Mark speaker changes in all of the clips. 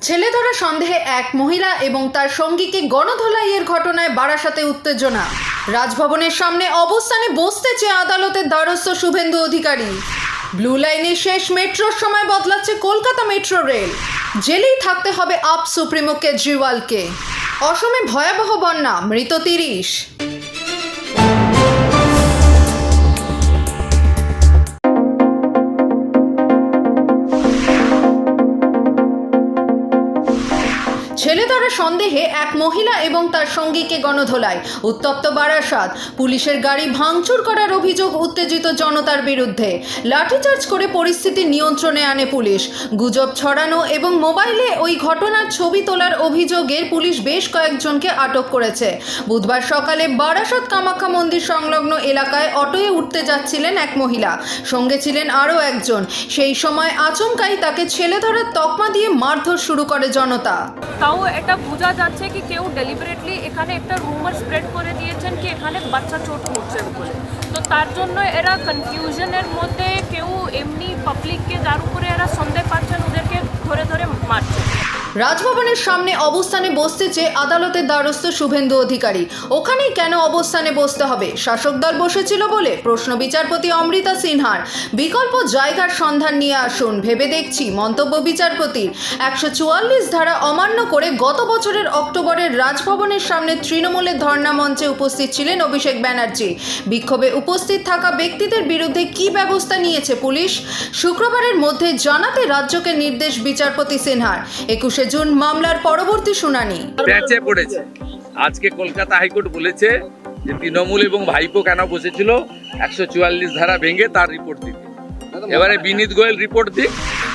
Speaker 1: ছেলে ধরা সন্দেহে এক মহিলা এবং তার সঙ্গীকে গণধোলাইয়ের ঘটনায় বারাসাতে উত্তেজনা। রাজভবনের সামনে অবস্থানে বসতে চেয়ে আদালতের দ্বারস্থ শুভেন্দু অধিকারী। ব্লু লাইনের শেষ মেট্রোর সময় বদলাচ্ছে কলকাতা মেট্রো রেল। জেলেই থাকতে হবে আপ সুপ্রিমো কেজরিওয়ালকে। অসমে ভয়াবহ বন্যা, মৃত 30। ছেলে ধরা সন্দেহে এক মহিলা এবং তার সঙ্গীকে গণধোলায়, উত্তপ্ত বারাসাত। পুলিশের গাড়ি ভাঙচুর করার অভিযোগ উত্তেজিত জনতার বিরুদ্ধে। লাঠিচার্জ করে পরিস্থিতি নিয়ন্ত্রণে আনে পুলিশ। গুজব ছড়ানো এবং মোবাইলে ওই ঘটনার ছবি তোলার অভিযোগে পুলিশ বেশ কয়েকজনকে আটক করেছে। বুধবার সকালে বারাসাত কামাখ্যা মন্দির সংলগ্ন এলাকায় অটোয়ে উঠতে যাচ্ছিলেন এক মহিলা, সঙ্গে ছিলেন আরও একজন। সেই সময় আচমকাই তাকে ছেলে ধরার তকমা দিয়ে মারধর শুরু করে জনতা।
Speaker 2: তাও এটা বোঝা যাচ্ছে কি কেউ ডেলিবারেটলি এখানে একটা রুমার স্প্রেড করে দিয়েছেন কি এখানে বাচ্চা চোট করছে বলে। তো তার জন্য এরা কনফিউশনের মধ্যে কেউ এমনি পাবলিককে যার উপরে এরা সন্দেহ পাচ্ছেন ওদেরকে ধরে ধরে মারছে।
Speaker 1: রাজভবনের সামনে অবস্থানে বসতে চেয়ে আদালতের দ্বারস্থ শুভেন্দু অধিকারী। ওখানেই কেন অবস্থানে বসতে হবে? শাসক দল বসেছিল বলে প্রশ্ন বিচারপতি অমৃতা সিনহার। বিকল্প জায়গার সন্ধান নিয়ে আসুন, ভেবে দেখছি মন্তব্য বিচারপতির। 144 ধারা অমান্য করে গত বছরের অক্টোবরের রাজভবনের সামনে তৃণমূলের ধর্ণা মঞ্চে উপস্থিত ছিলেন অভিষেক ব্যানার্জি। বিক্ষোভে উপস্থিত থাকা ব্যক্তিদের বিরুদ্ধে কী ব্যবস্থা নিয়েছে পুলিশ? শুক্রবারের মধ্যে জানাতে রাজ্যকে নির্দেশ বিচারপতি সিনহার। 21 জুন মামলার পরবর্তী শুনানি।
Speaker 3: বেঁচে পড়েছে। আজকে কলকাতা হাইকোর্ট বলেছে যে তৃণমূল এবং ভাইপো কেন বসেছিল 144 ধারা ভেঙে তার রিপোর্ট দিতে। এবারে বিনীত গোয়েল রিপোর্ট দিক।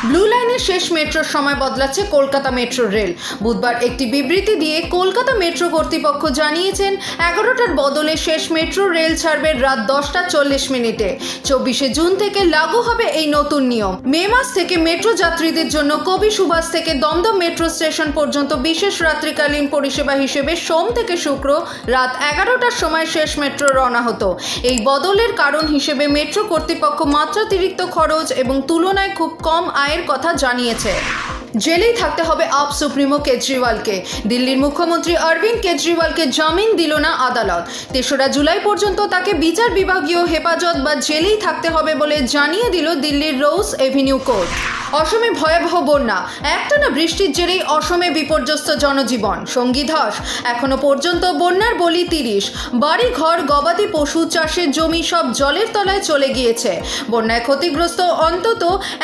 Speaker 1: ব্লু লাইনের শেষ মেট্রোর সময় বদলাচ্ছে কলকাতা মেট্রো রেল। বুধবার একটি বিবৃতি দিয়ে কলকাতা মেট্রো কর্তৃপক্ষ জানিয়েছেন 11টার বদলে শেষ মেট্রো রেল ছাড়বে রাত 10:40। 24 জুন থেকে লাগু হবে এই নতুন নিয়ম। মে মাস থেকে মেট্রো যাত্রীদের জন্য কবি সুভাষ থেকে দমদম মেট্রো স্টেশন পর্যন্ত বিশেষ রাত্রিকালীন পরিষেবা হিসেবে সোম থেকে শুক্র রাত 11টার সময় শেষ মেট্রো রওনা হতো। এই বদলের কারণ হিসেবে মেট্রো কর্তৃপক্ষ মাত্রাতিরিক্ত খরচ এবং তুলনায় খুব কম আয়ের কথা জানিয়েছে। জেলেই থাকতে হবে আপ সুপ্রিমো কেজরিওয়ালকে। দিল্লির মুখ্যমন্ত্রী অরবিন্দ কেজরিওয়ালকে জামিন দিল না আদালত। 3রা জুলাই পর্যন্ত তাকে বিচার বিভাগীয় হেফাজত বা জেলেই থাকতে হবে বলে জানিয়ে দিল দিল্লির রোজ এভিনিউ কোর্ট। অসমে ভয়াবহ বন্যা, একটানা বৃষ্টির জেরেই অসমে বিপর্যস্ত জনজীবন। সঙ্গী ধস, এখনো পর্যন্ত বন্যার বলি 30। বাড়ি ঘর, গবাদি পশু, চাষের জমি সব জলের তলায় চলে গিয়েছে। বন্যায় ক্ষতিগ্রস্ত অন্তত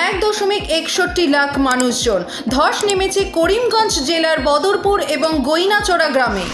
Speaker 1: 1.61 লাখ মানুষজন। ধস নেমেছে করিমগঞ্জ জেলার বদরপুর এবং গইনাচড়া গ্রামে।